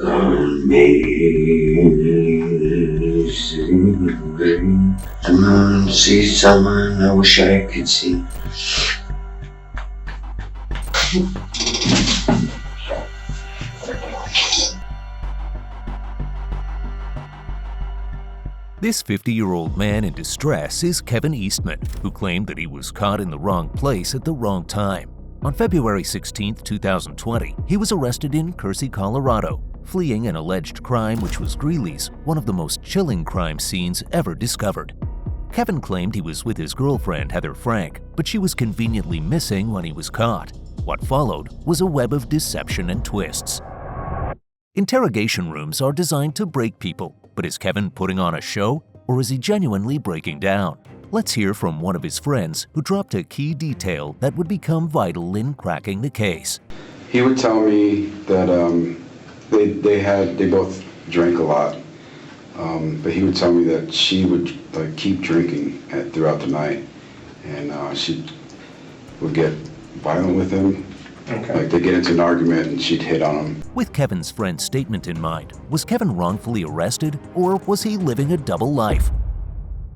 Amazing. Someone see someone I wish I could see. This 50-year-old man in distress is Kevin Eastman, who claimed that he was caught in the wrong place at the wrong time. On February 16, 2020, he was arrested in Kersey, Colorado, fleeing an alleged crime which was Greeley's, one of the most chilling crime scenes ever discovered. Kevin claimed he was with his girlfriend, Heather Frank, but she was conveniently missing when he was caught. What followed was a web of deception and twists. Interrogation rooms are designed to break people, but is Kevin putting on a show, or is he genuinely breaking down? Let's hear from one of his friends who dropped a key detail that would become vital in cracking the case. He would tell me that they both drank a lot, but he would tell me that she would keep drinking throughout the night, and she would get violent with him. Okay. Like, they get into an argument and she'd hit on him. With Kevin's friend's statement in mind, was Kevin wrongfully arrested, or was he living a double life?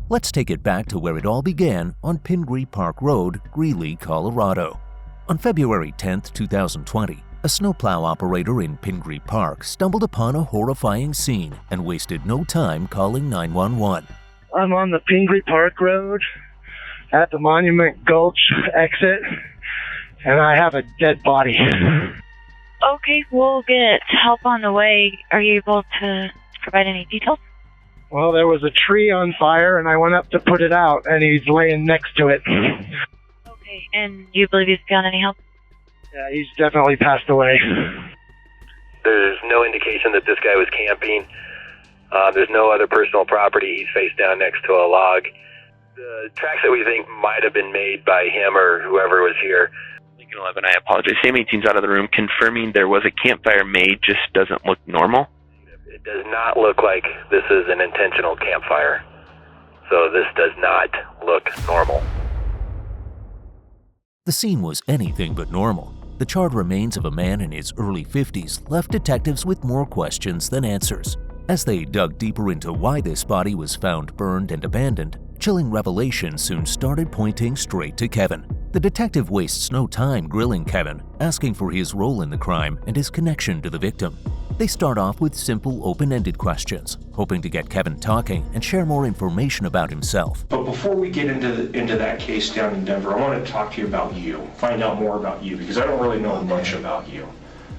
Let's take it back to where it all began on Pingree Park Road, Greeley, Colorado. On February 10, 2020, a snowplow operator in Pingree Park stumbled upon a horrifying scene and wasted no time calling 911. I'm on the Pingree Park Road at the Monument Gulch exit, and I have a dead body. Okay, we'll get help on the way. Are you able to provide any details? Well, there was a tree on fire, and I went up to put it out, and he's laying next to it. Okay, and you believe he's got any help? Yeah, he's definitely passed away. There's no indication that this guy was camping. There's no other personal property. He's face down next to a log. The tracks that we think might have been made by him or whoever was here. 11, I apologize. Sam 18's out of the room, confirming there was a campfire made, just doesn't look normal. It does not look like this is an intentional campfire. So this does not look normal. The scene was anything but normal. The charred remains of a man in his early 50s left detectives with more questions than answers. As they dug deeper into why this body was found burned and abandoned, chilling revelations soon started pointing straight to Kevin. The detective wastes no time grilling Kevin, asking for his role in the crime and his connection to the victim. They start off with simple, open-ended questions, hoping to get Kevin talking and share more information about himself. But before we get into that case down in Denver, I want to talk to you about you, find out more about you, because I don't really know much about you.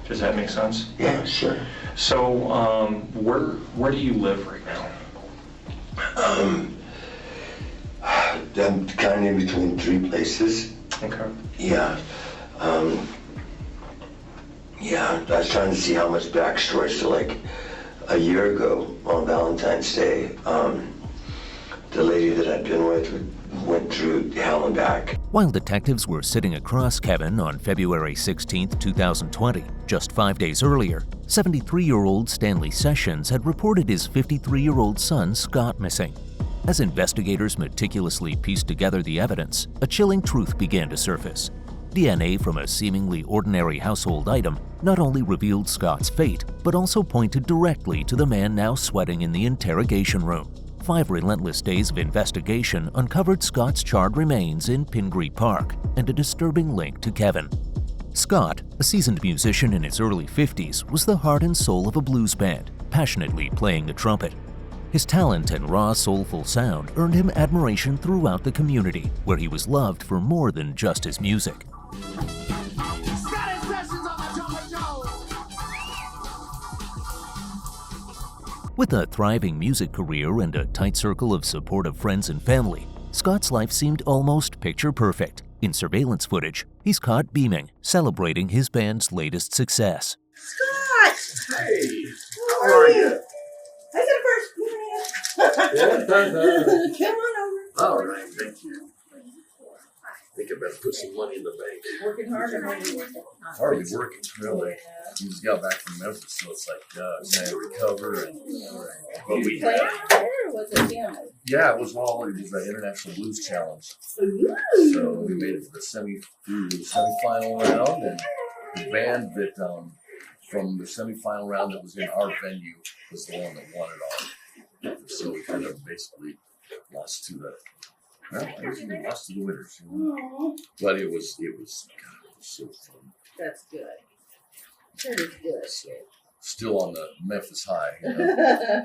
Does that make sense? Yeah, sure. So, where do you live right now? I'm kind of in between three places. Okay. Yeah. Yeah, I was trying to see how much backstory. So, like, a year ago on Valentine's Day, the lady that I'd been with went through hell and back. While detectives were sitting across Kevin on February 16, 2020, just 5 days earlier, 73-year-old Stanley Sessions had reported his 53-year-old son Scott missing. As investigators meticulously pieced together the evidence, a chilling truth began to surface. DNA from a seemingly ordinary household item not only revealed Scott's fate, but also pointed directly to the man now sweating in the interrogation room. 5 relentless days of investigation uncovered Scott's charred remains in Pingree Park and a disturbing link to Kevin. Scott, a seasoned musician in his early 50s, was the heart and soul of a blues band, passionately playing the trumpet. His talent and raw, soulful sound earned him admiration throughout the community, where he was loved for more than just his music. With a thriving music career and a tight circle of supportive friends and family, Scott's life seemed almost picture-perfect. In surveillance footage, he's caught beaming, celebrating his band's latest success. Scott! Hey, how are you? I got a first. Come on over. All right, thank you. I think I better put some money in the bank. Working hard or hardly working? Hardly working, really. We just got back from Memphis, so it's like, trying to recover. But we Play out there, or was it him? Yeah, it was the International Blues Challenge. Ooh. So we made it to the semifinal round, and the band that from the semifinal round that was in our venue was the one that won it all. So we kind of basically lost to the, well, I guess we lost to the winners. You know? But it was so fun. That's good. That is good. So, still on the Memphis high. You know?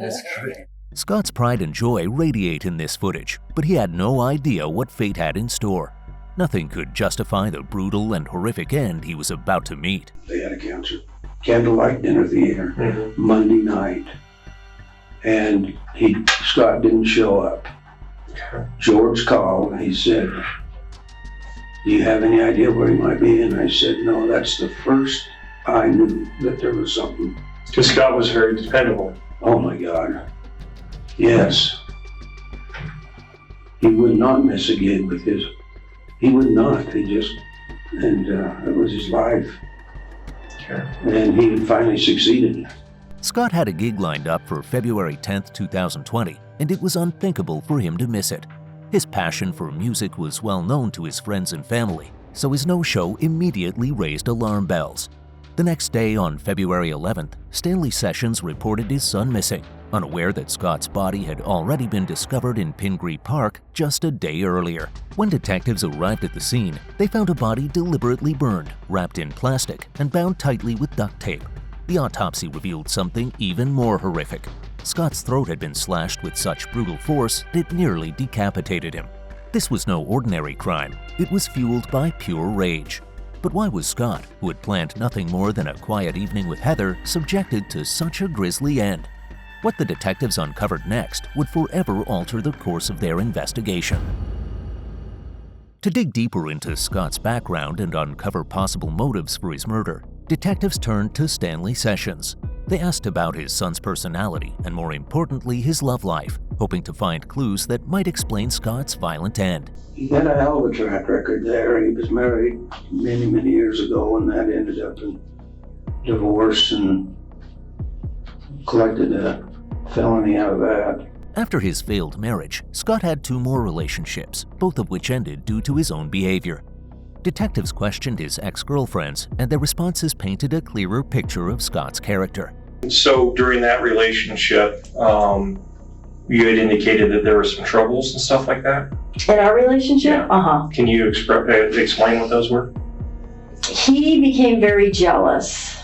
It's great. Scott's pride and joy radiate in this footage, but he had no idea what fate had in store. Nothing could justify the brutal and horrific end he was about to meet. They had a candlelight dinner theater Monday night, and Scott didn't show up. George called and he said, "Do you have any idea where he might be?" And I said, "No." That's the first I knew that there was something. Because Scott was very dependable. Oh my God. Yes. He would not miss a gig with his, he would not. He just, and it was his life. Okay. And he finally succeeded. Scott had a gig lined up for February 10th, 2020, and it was unthinkable for him to miss it. His passion for music was well known to his friends and family, so his no-show immediately raised alarm bells. The next day, on February 11th, Stanley Sessions reported his son missing, unaware that Scott's body had already been discovered in Pingree Park just a day earlier. When detectives arrived at the scene, they found a body deliberately burned, wrapped in plastic, and bound tightly with duct tape. The autopsy revealed something even more horrific. Scott's throat had been slashed with such brutal force that it nearly decapitated him. This was no ordinary crime. It was fueled by pure rage. But why was Scott, who had planned nothing more than a quiet evening with Heather, subjected to such a grisly end? What the detectives uncovered next would forever alter the course of their investigation. To dig deeper into Scott's background and uncover possible motives for his murder, detectives turned to Stanley Sessions. They asked about his son's personality and, more importantly, his love life, hoping to find clues that might explain Scott's violent end. He had a hell of a track record there. He was married many, many years ago, and that ended up in divorce, and collected a felony out of that. After his failed marriage, Scott had 2 more relationships, both of which ended due to his own behavior. Detectives questioned his ex-girlfriends, and their responses painted a clearer picture of Scott's character. So during that relationship, you had indicated that there were some troubles and stuff like that? In our relationship? Yeah. Uh-huh. Can you explain what those were? He became very jealous.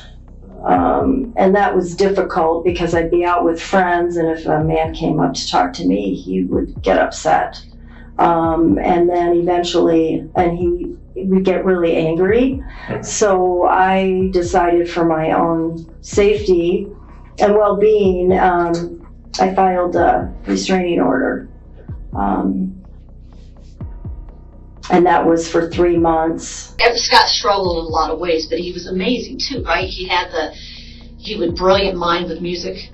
And that was difficult because I'd be out with friends, and if a man came up to talk to me, he would get upset. And then eventually, he would get really angry. So I decided, for my own safety and well-being, I filed a restraining order. And that was for 3 months. Scott struggled in a lot of ways, but he was amazing too, right? He was brilliant mind with music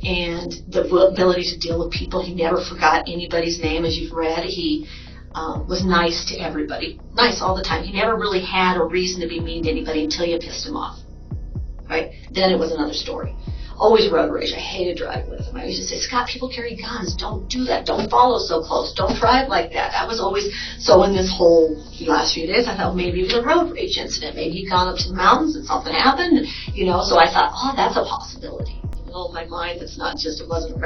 and the ability to deal with people. He never forgot anybody's name, as you've read. He was nice to everybody, nice all the time. He never really had a reason to be mean to anybody until you pissed him off, right? Then it was another story. Always road rage. I hated driving with him. I used to say, "Scott, people carry guns. Don't do that. Don't follow so close. Don't drive like that." I was always, so in this whole last few days, I thought maybe it was a road rage incident. Maybe he'd gone up to the mountains and something happened, so I thought, oh, that's a possibility. In my mind, it's not just, it wasn't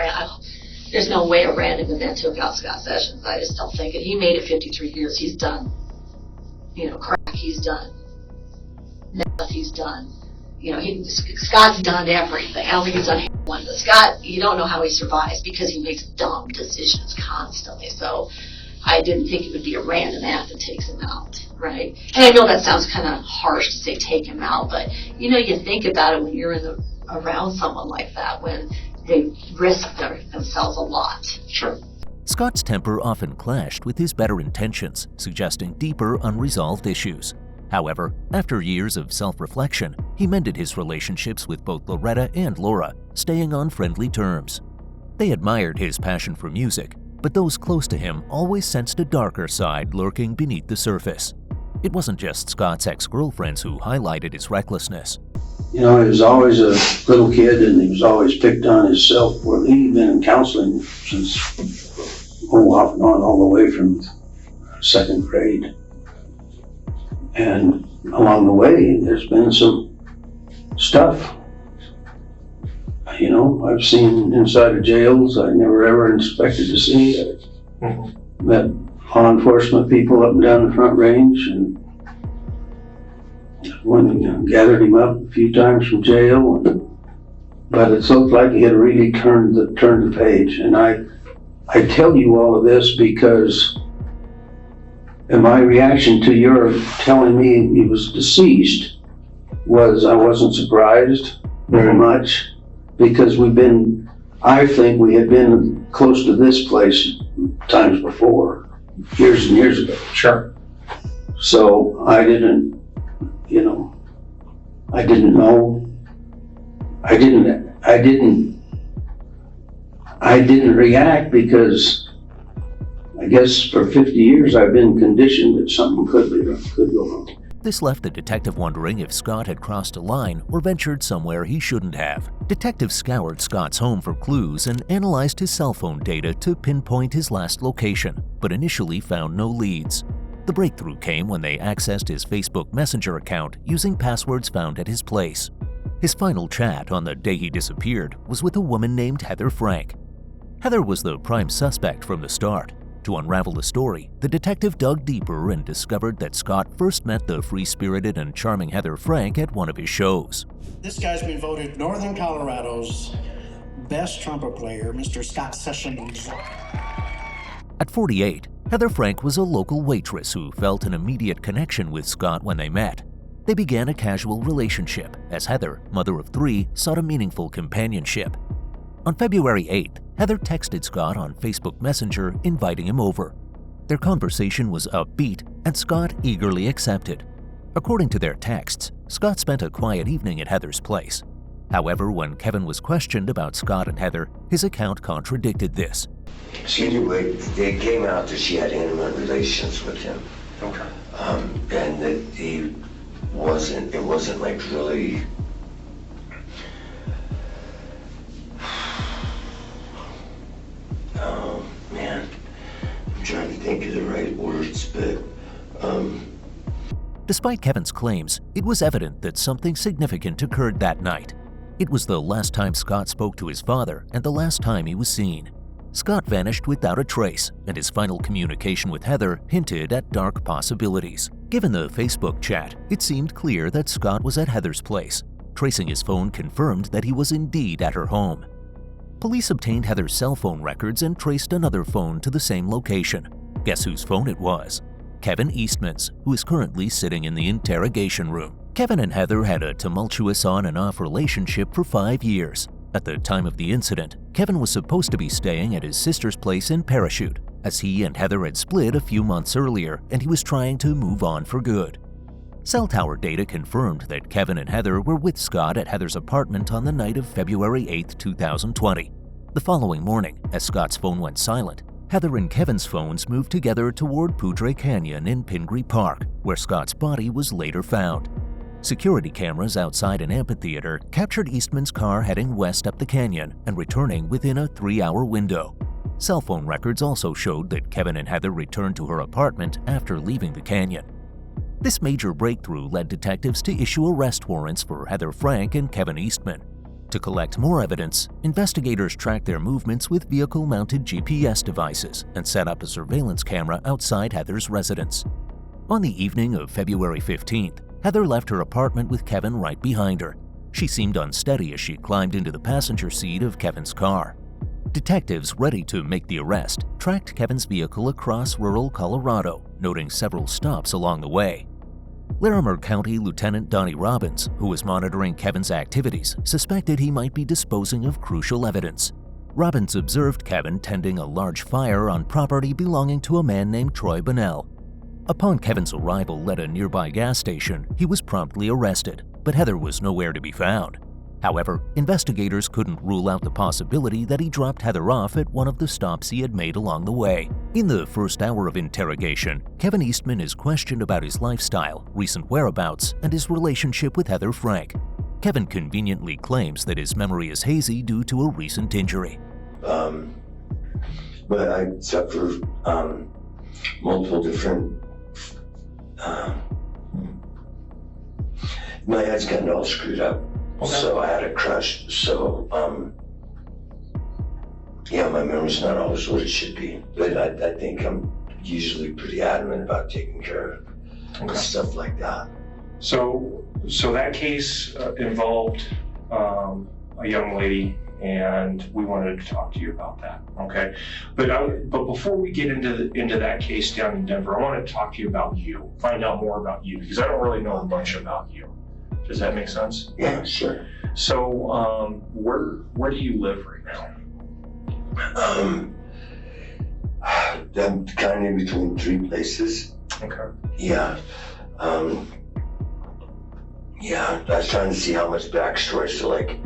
there's no way a random event took out Scott Sessions. I just don't think it. He made it 53 years. He's done. Crack, he's done. Meth, he's done. Scott's done everything. I don't think he's done one, but Scott, you don't know how he survives because he makes dumb decisions constantly. So I didn't think it would be a random act that takes him out, right? And I know that sounds kind of harsh to say take him out, but you think about it when you're around someone like that, when they risk themselves a lot. Sure. Scott's temper often clashed with his better intentions, suggesting deeper unresolved issues. However, after years of self-reflection, he mended his relationships with both Loretta and Laura, staying on friendly terms. They admired his passion for music, but those close to him always sensed a darker side lurking beneath the surface. It wasn't just Scott's ex-girlfriends who highlighted his recklessness. He was always a little kid, and he was always picked on himself. Well, he'd been in counseling since, off and on, all the way from 2nd grade. And along the way, there's been some stuff. You know, I've seen inside of jails I never ever expected to see. Met law enforcement people up and down the Front Range, and went and gathered him up a few times from jail. But it looked like he had really turned the page. And I tell you all of this because in my reaction to your telling me he was deceased was I wasn't surprised very much, because I think we had been close to this place times before, years and years ago. Sure. So I didn't know. I didn't react because I guess for 50 years I've been conditioned that something could go wrong. This left the detective wondering if Scott had crossed a line or ventured somewhere he shouldn't have. Detectives scoured Scott's home for clues and analyzed his cell phone data to pinpoint his last location, but initially found no leads. The breakthrough came when they accessed his Facebook Messenger account using passwords found at his place. His final chat on the day he disappeared was with a woman named Heather Frank. Heather was the prime suspect from the start. To unravel the story, the detective dug deeper and discovered that Scott first met the free-spirited and charming Heather Frank at one of his shows. This guy's been voted Northern Colorado's best trumpet player, Mr. Scott Sessions. At 48, Heather Frank was a local waitress who felt an immediate connection with Scott when they met. They began a casual relationship, as Heather, mother of 3, sought a meaningful companionship. On February 8th, Heather texted Scott on Facebook Messenger inviting him over. Their conversation was upbeat, and Scott eagerly accepted. According to their texts, Scott spent a quiet evening at Heather's place. However, when Kevin was questioned about Scott and Heather, his account contradicted this. It came out that she had intimate relations with him. Okay. And that it wasn't like really, oh man, I'm trying to think of the right words, but Despite Kevin's claims, it was evident that something significant occurred that night. It was the last time Scott spoke to his father and the last time he was seen. Scott vanished without a trace, and his final communication with Heather hinted at dark possibilities. Given the Facebook chat, it seemed clear that Scott was at Heather's place. Tracing his phone confirmed that he was indeed at her home. Police obtained Heather's cell phone records and traced another phone to the same location. Guess whose phone it was? Kevin Eastman's, who is currently sitting in the interrogation room. Kevin and Heather had a tumultuous on and off relationship for 5 years. At the time of the incident, Kevin was supposed to be staying at his sister's place in Parachute, as he and Heather had split a few months earlier and he was trying to move on for good. Cell tower data confirmed that Kevin and Heather were with Scott at Heather's apartment on the night of February 8, 2020. The following morning, as Scott's phone went silent, Heather and Kevin's phones moved together toward Poudre Canyon in Pingree Park, where Scott's body was later found. Security cameras outside an amphitheater captured Eastman's car heading west up the canyon and returning within a 3-hour window. Cell phone records also showed that Kevin and Heather returned to her apartment after leaving the canyon. This major breakthrough led detectives to issue arrest warrants for Heather Frank and Kevin Eastman. To collect more evidence, investigators tracked their movements with vehicle-mounted GPS devices and set up a surveillance camera outside Heather's residence. On the evening of February 15th, Heather left her apartment with Kevin right behind her. She seemed unsteady as she climbed into the passenger seat of Kevin's car. Detectives ready to make the arrest tracked Kevin's vehicle across rural Colorado, noting several stops along the way. Larimer County Lieutenant Donnie Robbins, who was monitoring Kevin's activities, suspected he might be disposing of crucial evidence. Robbins observed Kevin tending a large fire on property belonging to a man named Troy Bunnell. Upon Kevin's arrival at a nearby gas station, he was promptly arrested, but Heather was nowhere to be found. However, investigators couldn't rule out the possibility that he dropped Heather off at one of the stops he had made along the way. In the first hour of interrogation, Kevin Eastman is questioned about his lifestyle, recent whereabouts, and his relationship with Heather Frank. Kevin conveniently claims that his memory is hazy due to a recent injury. But I suffer multiple different my head's gotten all screwed up. So I had a crush. So, yeah, my memory's not always what it should be. But I think I'm usually pretty adamant about taking care of stuff like that. So that case involved a young lady, and we wanted to talk to you about that. Okay, but before we get into that case down in Denver, I want to talk to you about you, find out more about you, because I don't really know much about you. Does that make sense? Yeah, sure. So, where do you live right now? I'm kind of in between three places. Okay. Yeah. Yeah, I was trying to see how much backstory. So like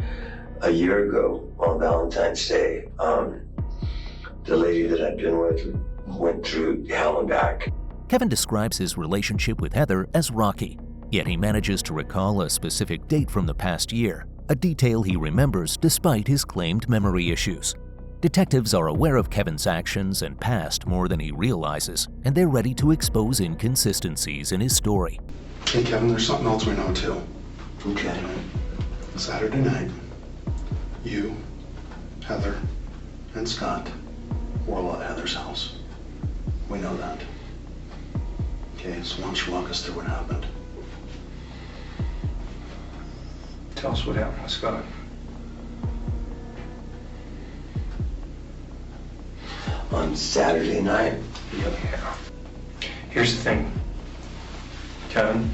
a year ago on Valentine's Day, the lady that I'd been with went through hell and back. Kevin describes his relationship with Heather as rocky, yet he manages to recall a specific date from the past year, a detail he remembers despite his claimed memory issues. Detectives are aware of Kevin's actions and past more than he realizes, and they're ready to expose inconsistencies in his story. Hey Kevin, there's something else we know too. Okay. Saturday night, you, Heather, and Scott were all at Heather's house. We know that. Okay, so why don't you walk us through what happened? Tell us what happened with Scott. On Saturday night? Yep. Here's the thing, Kevin.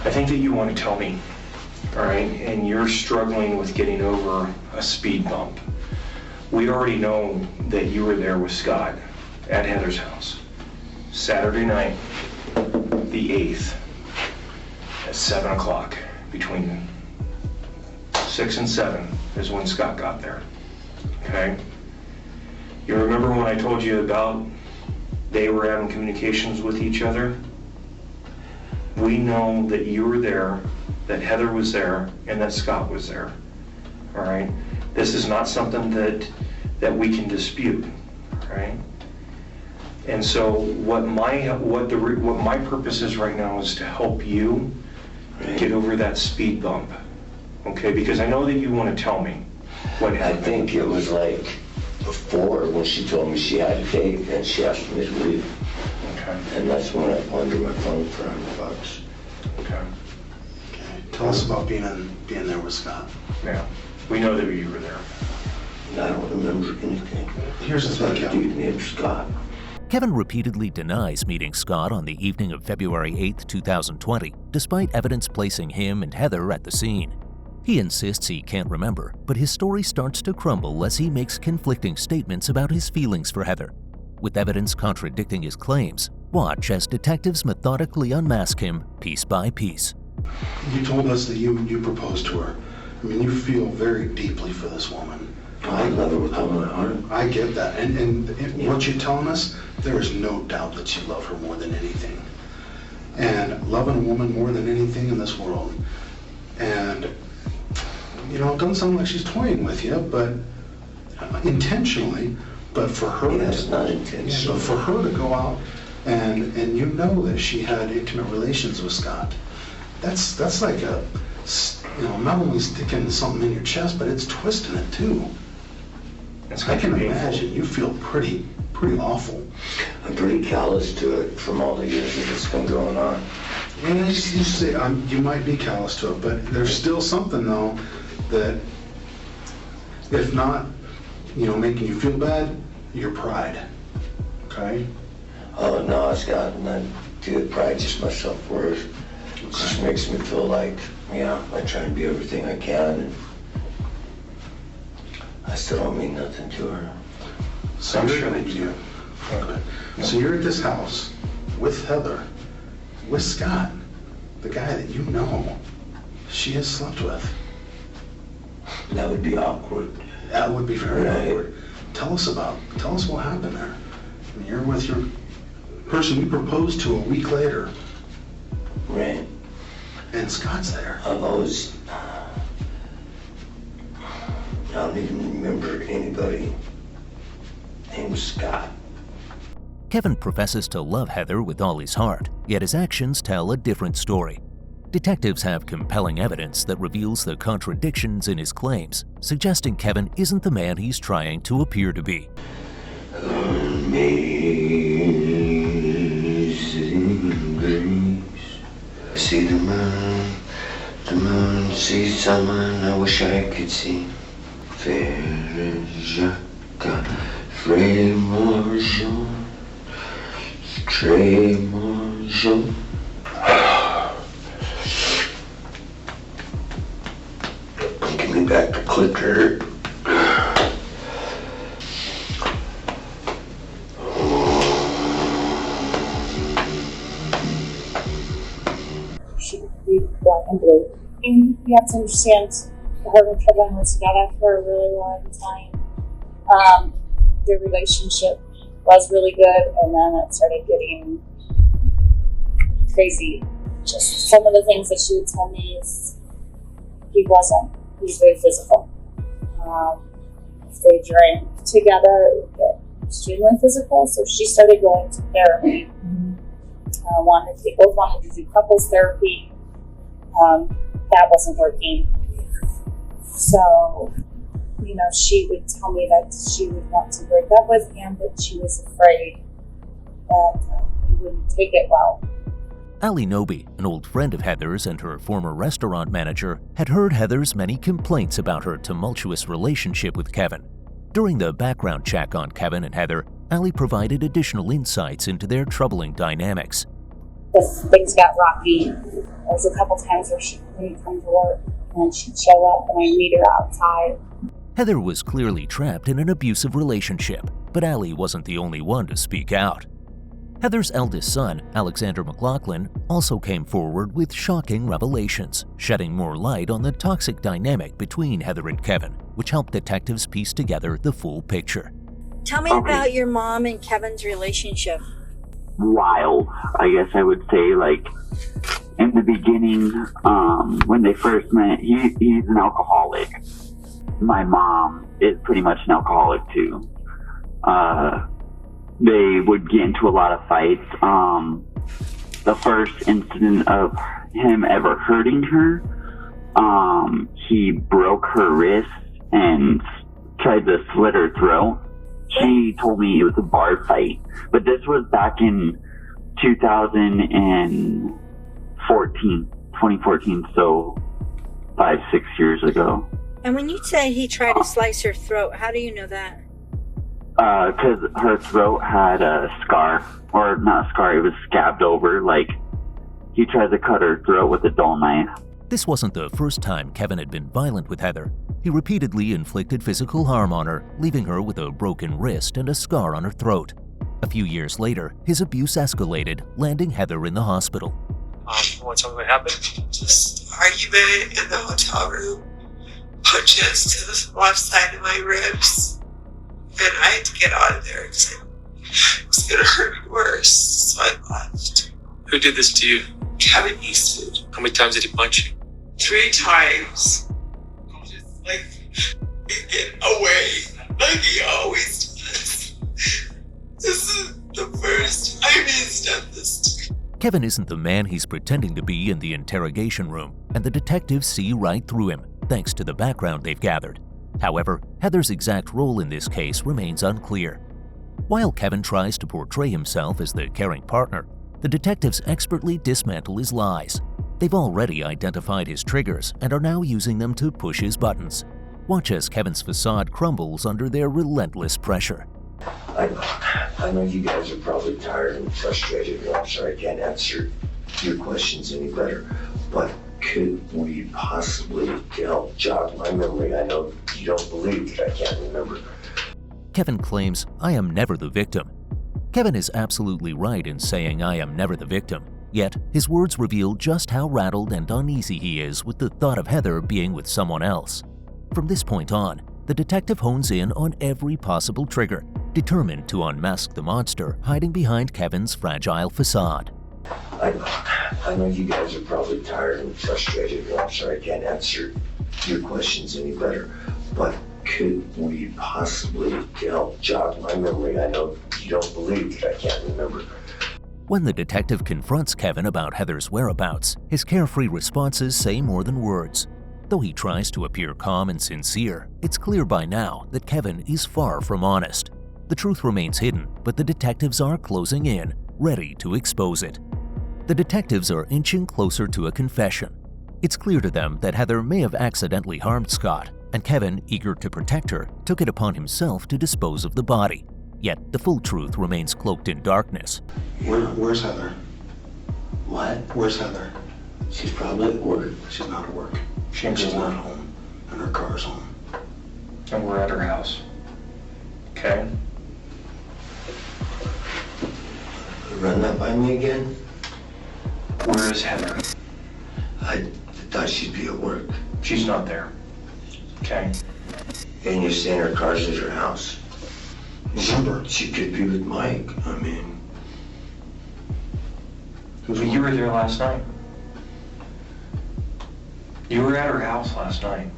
I think that you want to tell me, all right, and you're struggling with getting over a speed bump. We already know that you were there with Scott at Heather's house. Saturday night, the 8th, at 7 o'clock, between 6 and 7 is when Scott got there, okay? You remember when I told you about they were having communications with each other? We know that you were there, that Heather was there, and that Scott was there, all right? This is not something that we can dispute, all right? And so what my purpose is right now is to help you get over that speed bump, okay? Because I know that you want to tell me what happened. I think it was like before when she told me she had a date and she asked me to leave. Okay. And that's when I pawned my phone for $100. Okay. Tell us about being there with Scott. Yeah, we know that you were there. I don't remember anything. Here's the thing, Kevin. Dude named Scott. Kevin repeatedly denies meeting Scott on the evening of February 8, 2020, despite evidence placing him and Heather at the scene. He insists he can't remember, but his story starts to crumble as he makes conflicting statements about his feelings for Heather. With evidence contradicting his claims, watch as detectives methodically unmask him piece by piece. You told us that you proposed to her. I mean, you feel very deeply for this woman. I love her with all my heart. I get that. And what you're telling us, there is no doubt that you love her more than anything. And loving a woman more than anything in this world. And, you know, it doesn't sound like she's toying with you, but intentionally, but for her it's not intentional. But for her to go out and you know that she had intimate relations with Scott, that's like a, you know, not only sticking something in your chest, but it's twisting it too. I can imagine you feel pretty awful. I'm pretty callous to it from all the years that it's been going on. Yeah, you say you might be callous to it, but there's still something though that, if not, you know, making you feel bad, your pride. Okay? Oh no, it's got nothing to do with pride, just my self-worth. It just makes me feel like, yeah, I try and be everything I can, and I still don't mean nothing to her. So I'm sure that you do. Okay. So you're at this house with Heather, with Scott, the guy that you know she has slept with. That would be awkward. That would be very awkward. Tell us what happened there. I mean, you're with your person you proposed to a week later. Right. And Scott's there. I don't even remember anybody named Scott. Kevin professes to love Heather with all his heart, yet his actions tell a different story. Detectives have compelling evidence that reveals the contradictions in his claims, suggesting Kevin isn't the man he's trying to appear to be. Amazing grace. See the moon sees someone I wish I could see. Frère Jacques, Frère Marjon, Très Marjon. Give me back the clicker. She could be black and blue. And you have to understand, her and Kevin was together for a really long time. Their relationship was really good, and then it started getting crazy. Just some of the things that she would tell me is he wasn't. He was very physical. If they drank together, it would get extremely physical. So she started going to therapy. They both wanted to do couples therapy. That wasn't working. So, she would tell me that she would want to break up with him, but she was afraid that he wouldn't take it well. Ali Nobi, an old friend of Heather's and her former restaurant manager, had heard Heather's many complaints about her tumultuous relationship with Kevin. During the background check on Kevin and Heather, Ali provided additional insights into their troubling dynamics. Things got rocky. There was a couple times where she couldn't come to work, and she'd show up and I'd meet her outside. Heather was clearly trapped in an abusive relationship, but Ali wasn't the only one to speak out. Heather's eldest son, Alexander McLaughlin, also came forward with shocking revelations, shedding more light on the toxic dynamic between Heather and Kevin, which helped detectives piece together the full picture. Tell me about your mom and Kevin's relationship. Wild, I guess I would say. Like, in the beginning, when they first met, he's an alcoholic. My mom is pretty much an alcoholic too. They would get into a lot of fights. The first incident of him ever hurting her, he broke her wrist and tried to slit her throat. She told me it was a bar fight, but this was back in 2014, so 5-6 years ago. And when you say he tried to slice her throat, how do you know that? Because her throat had a scar, or not a scar, it was scabbed over, like he tried to cut her throat with a dull knife. This wasn't the first time Kevin had been violent with Heather. He repeatedly inflicted physical harm on her, leaving her with a broken wrist and a scar on her throat. A few years later, his abuse escalated, landing Heather in the hospital. You want to tell me what happened? Just argument in the hotel room, punches to the left side of my ribs, and I had to get out of there because it was going to hurt me worse, so I left. Who did this to you? Kevin Eastman. How many times did he punch you? 3 times. Just like, get away, like he always does. This is the first time he's done this to me. Kevin isn't the man he's pretending to be in the interrogation room, and the detectives see right through him, thanks to the background they've gathered. However, Heather's exact role in this case remains unclear. While Kevin tries to portray himself as the caring partner, the detectives expertly dismantle his lies. They've already identified his triggers and are now using them to push his buttons. Watch as Kevin's facade crumbles under their relentless pressure. I know you guys are probably tired and frustrated, and I'm sorry I can't answer your questions any better, but could we possibly help jog my memory? I know you don't believe that I can't remember. Kevin claims, "I am never the victim." Kevin is absolutely right in saying "I am never the victim," yet his words reveal just how rattled and uneasy he is with the thought of Heather being with someone else. From this point on, the detective hones in on every possible trigger, determined to unmask the monster hiding behind Kevin's fragile facade. I know you guys are probably tired and frustrated, and I'm sorry I can't answer your questions any better, but could we possibly help jog my memory? I know you don't believe that I can't remember. When the detective confronts Kevin about Heather's whereabouts, his carefree responses say more than words. Though he tries to appear calm and sincere, it's clear by now that Kevin is far from honest. The truth remains hidden, but the detectives are closing in, ready to expose it. The detectives are inching closer to a confession. It's clear to them that Heather may have accidentally harmed Scott, and Kevin, eager to protect her, took it upon himself to dispose of the body. Yet the full truth remains cloaked in darkness. Where's Heather? What? Where's Heather? She's probably at work. She's not at work. She's not home. And her car's home. And we're at her house. Okay? Run that by me again? Where is Heather? I thought she'd be at work. She's not there. Okay? And you're saying her car's at her house? Remember, she could be with Mike. I mean... You were there last night. You were at her house last night.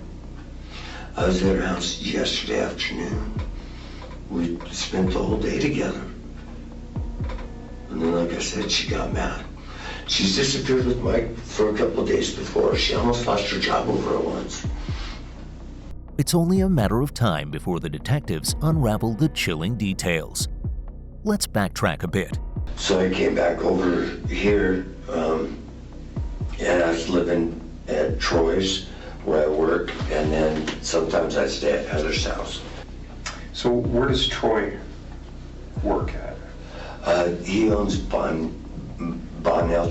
I was at her house yesterday afternoon. We spent the whole day together. And then, like I said, she got mad. She's disappeared with Mike for a couple of days before. She almost lost her job over it once. It's only a matter of time before the detectives unravel the chilling details. Let's backtrack a bit. So I came back over here, and I was living at Troy's, where I work, and then sometimes I stay at Heather's house. So where does Troy work at? He owns Bonnell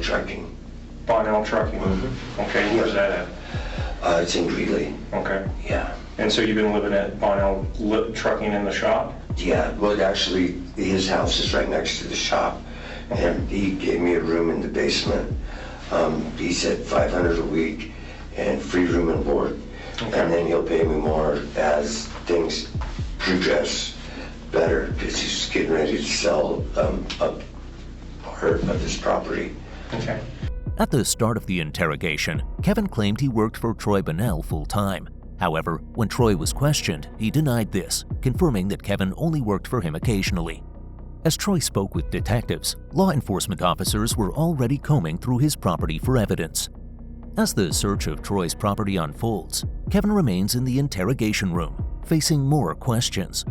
Trucking. Bonnell Trucking? Mm-hmm. Okay, where's that at? It's in Greeley. Okay. Yeah. And so you've been living at Bonnell Trucking in the shop? Yeah, well, actually, his house is right next to the shop, and he gave me a room in the basement. He said $500 a week and free room and board, and then he'll pay me more as things progress better, because he's getting ready to sell a part of his property. Okay. At the start of the interrogation, Kevin claimed he worked for Troy Bonnell full-time. However, when Troy was questioned, he denied this, confirming that Kevin only worked for him occasionally. As Troy spoke with detectives, law enforcement officers were already combing through his property for evidence. As the search of Troy's property unfolds, Kevin remains in the interrogation room, facing more questions.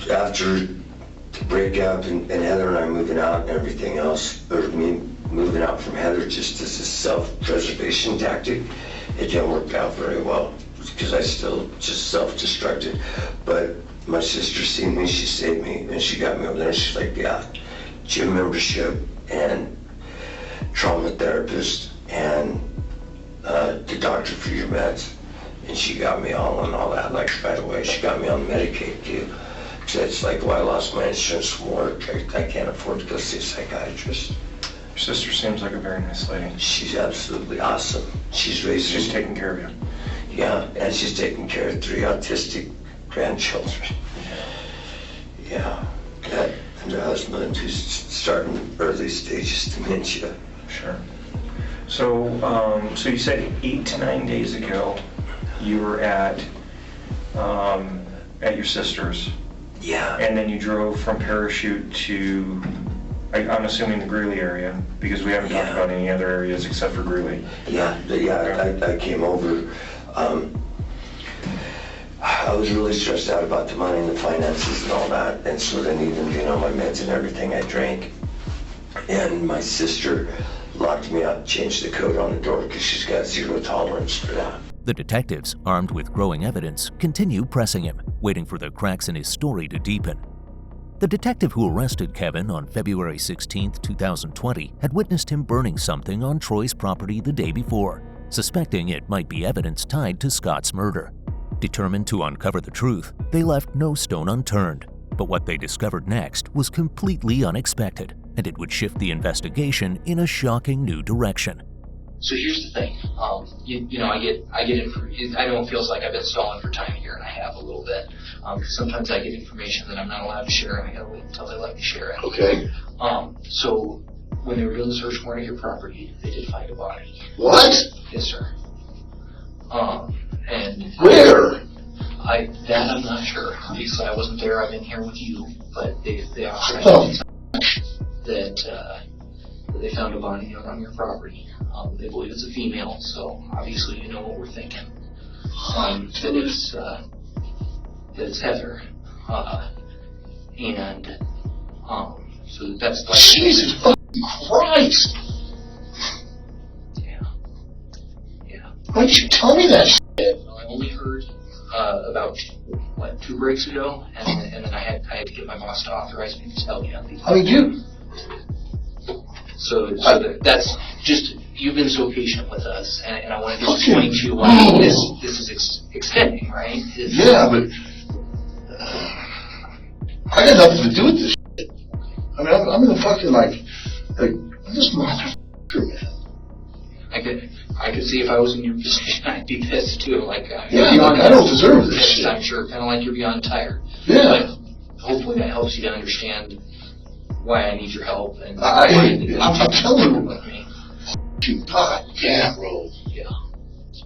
After the breakup and Heather and I moving out and everything else, or me moving out from Heather just as a self-preservation tactic, it didn't work out very well, because I still just self-destructed. But my sister seen me, she saved me, and she got me over there, and she's like, yeah, gym membership and trauma therapist and the doctor for your meds. And she got me all on all that, like right away. She got me on Medicaid too. So it's like, well, I lost my insurance from work. I can't afford to go see a psychiatrist. Your sister seems like a very nice lady. She's absolutely awesome. She's taking care of you. Yeah, and she's taking care of 3 autistic grandchildren. Yeah, and her husband who's starting early stages dementia. Sure. So, so you said 8 to 9 days ago, you were at your sister's. Yeah. And then you drove from Parachute to, I'm assuming the Greeley area, because we haven't talked about any other areas except for Greeley. Yeah, I came over. I was really stressed out about the money and the finances and all that, and so then even being on my meds and everything, I drank. And my sister locked me up, changed the code on the door, because she's got zero tolerance for that. The detectives, armed with growing evidence, continue pressing him, waiting for the cracks in his story to deepen. The detective who arrested Kevin on February 16, 2020, had witnessed him burning something on Troy's property the day before, suspecting it might be evidence tied to Scott's murder. Determined to uncover the truth, they left no stone unturned. But what they discovered next was completely unexpected, and it would shift the investigation in a shocking new direction. So here's the thing, you know, I get I know it feels like I've been stalling for time here, and I have a little bit. Because sometimes I get information that I'm not allowed to share, and I gotta wait until they let me share it. Okay. So when they were doing the search warrant at your property, they did find a body. What? Yes, sir. And where? I'm not sure. Obviously, I wasn't there. I've been here with you, but they also that they found a body on your property. They believe it's a female, so obviously you know what we're thinking. That it's Heather. So that's like... Jesus fucking Christ! Yeah. Why didn't you tell me that shit? I only heard about, 2 breaks ago, and then I had to get my boss to authorize me to tell you. I mean, you... So that's just, you've been so patient with us, and I wanted to explain to you why this is extending, right? Yeah, but I got nothing to do with this shit. I mean, I'm in the fucking, this motherfucker, man. I could see if I was in your position, I'd be pissed too. I don't deserve this shit. I'm sure, kind of like you're beyond tired. Yeah. But hopefully that helps you to understand why I need your help. And I'm telling you, God damn, bro. Yeah.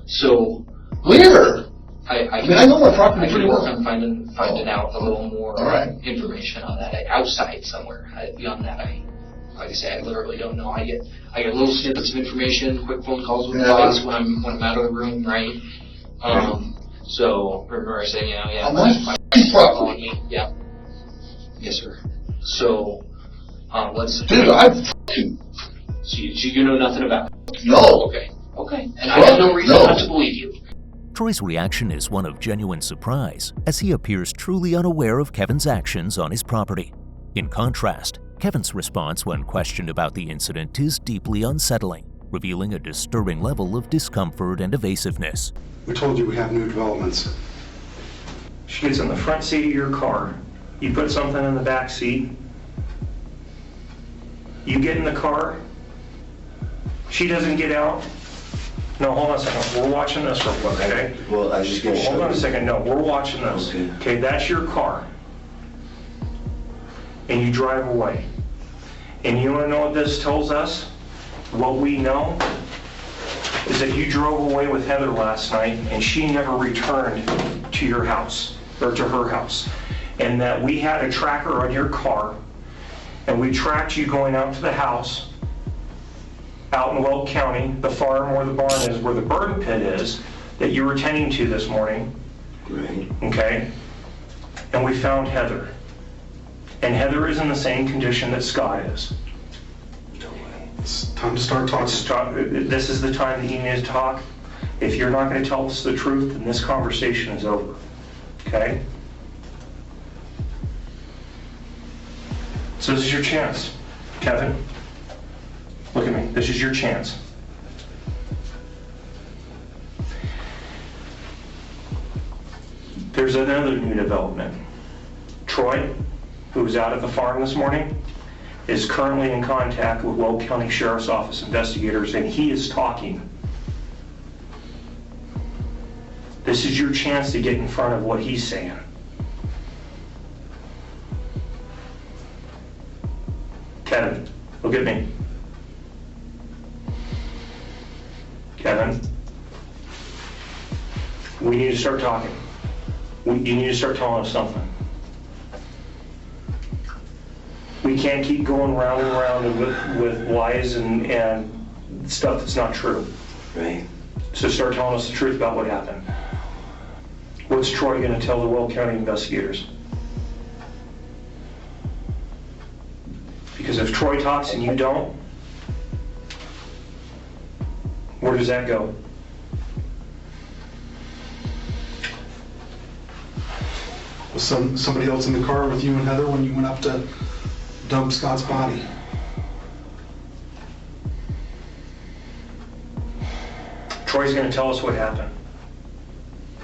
So where? I mean, I know my property pretty well. I'm finding out a little more information on that outside somewhere. Beyond that, like I say, I literally don't know. I get little snippets of information, quick phone calls with guys when I'm out of the room, right? So remember I said, my calling me. Yeah. Yes, sir. So let's. Dude, So you know nothing about it? No. Okay. And I have no reason not to believe you. Troy's reaction is one of genuine surprise, as he appears truly unaware of Kevin's actions on his property. In contrast, Kevin's response when questioned about the incident is deeply unsettling, revealing a disturbing level of discomfort and evasiveness. We told you we have new developments. She gets in the front seat of your car. You put something in the back seat. You get in the car. She doesn't get out. No, hold on a second. We're watching this real quick, okay? Well, I was just going to show you. Hold on a second. No, we're watching this. Okay, that's your car. And you drive away. And you want to know what this tells us? What we know is that you drove away with Heather last night and she never returned to your house, or to her house. And that we had a tracker on your car and we tracked you going out to the house out in Weld County, the farm where the barn is, where the burn pit is, that you were tending to this morning. Right. Okay? And we found Heather. And Heather is in the same condition that Scott is. It's time to start talking. This is the time that you need to talk. If you're not going to tell us the truth, then this conversation is over. Okay? So this is your chance, Kevin. Look at me. This is your chance. There's another new development. Troy, who was out at the farm this morning, is currently in contact with Weld County Sheriff's Office investigators, and he is talking. This is your chance to get in front of what he's saying. Kevin, look at me. Kevin, we need to start talking. You need to start telling us something. We can't keep going round and round with lies and stuff that's not true. Right. So start telling us the truth about what happened. What's Troy going to tell the Weld County investigators? Because if Troy talks and you don't, where does that go? Was somebody else in the car with you and Heather when you went up to dump Scott's body? Troy's going to tell us what happened.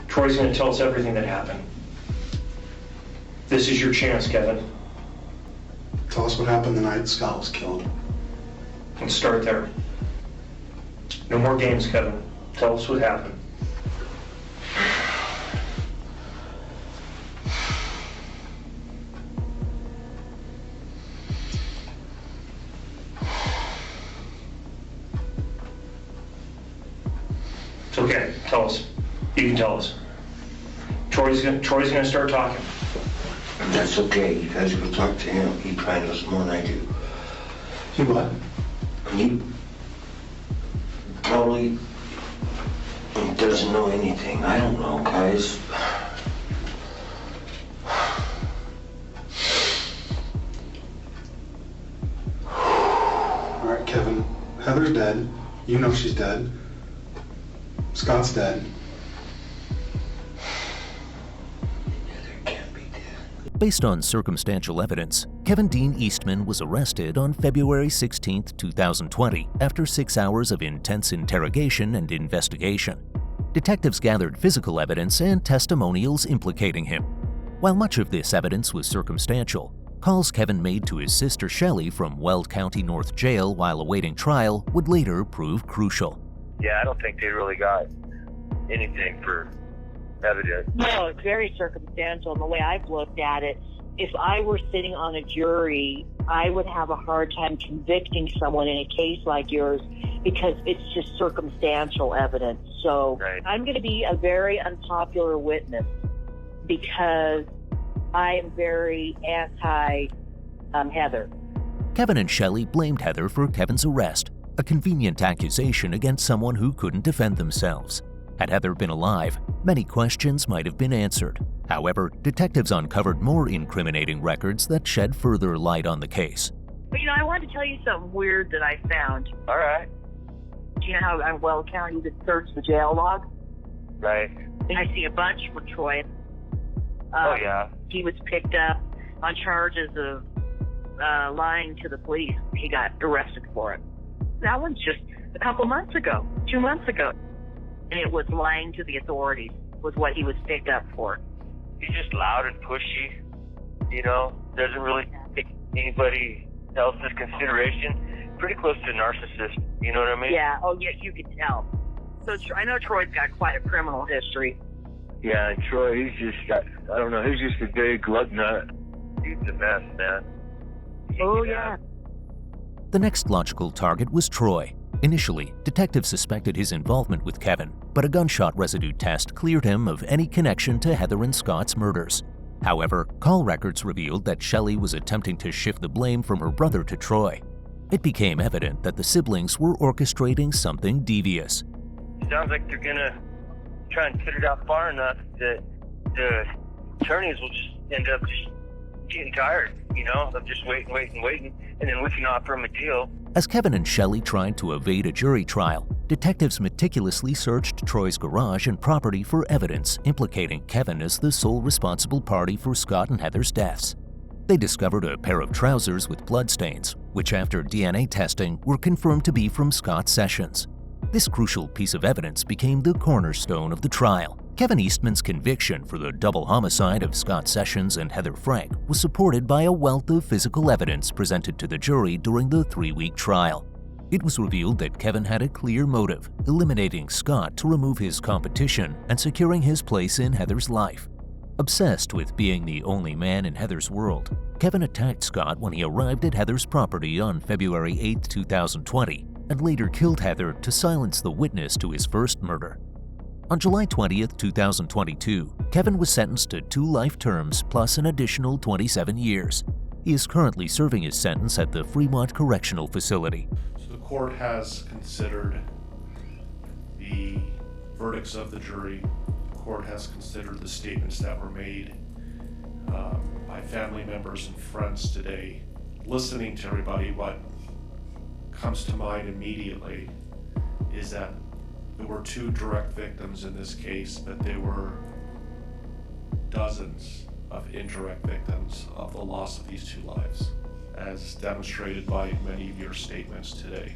Troy's going to tell us everything that happened. This is your chance, Kevin. Tell us what happened the night Scott was killed. Let's start there. No more games, Kevin. Tell us what happened. It's okay. Tell us. You can tell us. Troy's gonna start talking. And that's okay. You guys go talk to him. He probably knows more than I do. He what? He probably doesn't know anything. I don't know, guys. All right, Kevin. Heather's dead. You know she's dead. Scott's dead. Based on circumstantial evidence, Kevin Dean Eastman was arrested on February 16, 2020, after 6 hours of intense interrogation and investigation. Detectives gathered physical evidence and testimonials implicating him. While much of this evidence was circumstantial, calls Kevin made to his sister Shelley from Weld County North Jail while awaiting trial would later prove crucial. Yeah, I don't think they really got anything for evidence. No, it's very circumstantial. And the way I've looked at it, if I were sitting on a jury, I would have a hard time convicting someone in a case like yours because it's just circumstantial evidence. So I'm going to be a very unpopular witness because I am very anti-Heather. Kevin and Shelley blamed Heather for Kevin's arrest, a convenient accusation against someone who couldn't defend themselves. Had Heather been alive, many questions might have been answered. However, detectives uncovered more incriminating records that shed further light on the case. But I wanted to tell you something weird that I found. All right. Do you know how in Weld County you could search the jail log? Right. I see a bunch with Troy. Oh, yeah. He was picked up on charges of lying to the police. He got arrested for it. That one's just a couple months ago, 2 months ago. And it was lying to the authorities was what he was picked up for. He's just loud and pushy, doesn't really take anybody else's consideration. Pretty close to a narcissist, you know what I mean? Yeah, you could tell. So I know Troy's got quite a criminal history. Yeah, and Troy, he's just a big lug nut. He's a mess, man. Yeah. The next logical target was Troy. Initially, detectives suspected his involvement with Kevin, but a gunshot residue test cleared him of any connection to Heather and Scott's murders. However, call records revealed that Shelley was attempting to shift the blame from her brother to Troy. It became evident that the siblings were orchestrating something devious. Sounds like they're gonna try and put it out far enough that the attorneys will just end up just getting tired, of just waiting, and then we can offer them a deal. As Kevin and Shelley tried to evade a jury trial, detectives meticulously searched Troy's garage and property for evidence implicating Kevin as the sole responsible party for Scott and Heather's deaths. They discovered a pair of trousers with bloodstains, which after DNA testing were confirmed to be from Scott Sessions. This crucial piece of evidence became the cornerstone of the trial. Kevin Eastman's conviction for the double homicide of Scott Sessions and Heather Frank was supported by a wealth of physical evidence presented to the jury during the 3-week trial. It was revealed that Kevin had a clear motive, eliminating Scott to remove his competition and securing his place in Heather's life. Obsessed with being the only man in Heather's world, Kevin attacked Scott when he arrived at Heather's property on February 8, 2020, and later killed Heather to silence the witness to his first murder. On July 20, 2022, Kevin was sentenced to 2 life terms plus an additional 27 years. He is currently serving his sentence at the Fremont Correctional Facility. So the court has considered the verdicts of the jury. The court has considered the statements that were made by family members and friends today. Listening to everybody, what comes to mind immediately is that there were 2 direct victims in this case, but there were dozens of indirect victims of the loss of these 2 lives, as demonstrated by many of your statements today.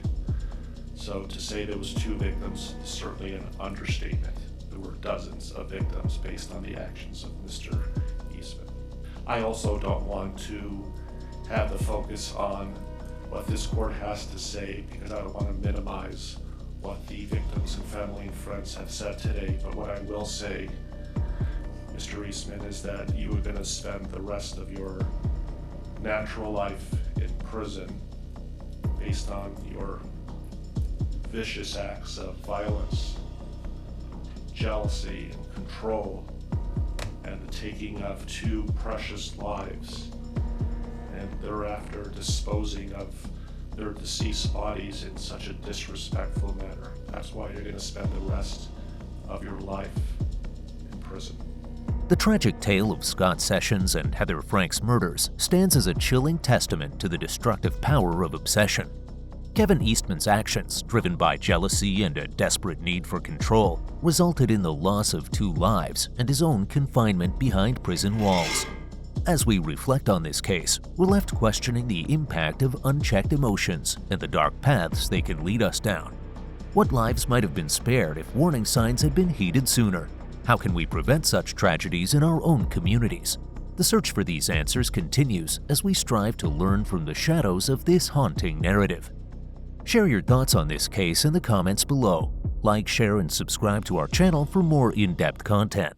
So to say there was 2 victims is certainly an understatement. There were dozens of victims based on the actions of Mr. Eastman. I also don't want to have the focus on what this court has to say because I don't want to minimize what the victims and family and friends have said today, but what I will say, Mr. Eastman, is that you are going to spend the rest of your natural life in prison based on your vicious acts of violence, jealousy, and control, and the taking of 2 precious lives, and thereafter disposing of their deceased bodies in such a disrespectful manner. That's why you're going to spend the rest of your life in prison. The tragic tale of Scott Sessions and Heather Frank's murders stands as a chilling testament to the destructive power of obsession. Kevin Eastman's actions, driven by jealousy and a desperate need for control, resulted in the loss of 2 lives and his own confinement behind prison walls. As we reflect on this case, we're left questioning the impact of unchecked emotions and the dark paths they can lead us down. What lives might have been spared if warning signs had been heeded sooner? How can we prevent such tragedies in our own communities? The search for these answers continues as we strive to learn from the shadows of this haunting narrative. Share your thoughts on this case in the comments below. Like, share, and subscribe to our channel for more in-depth content.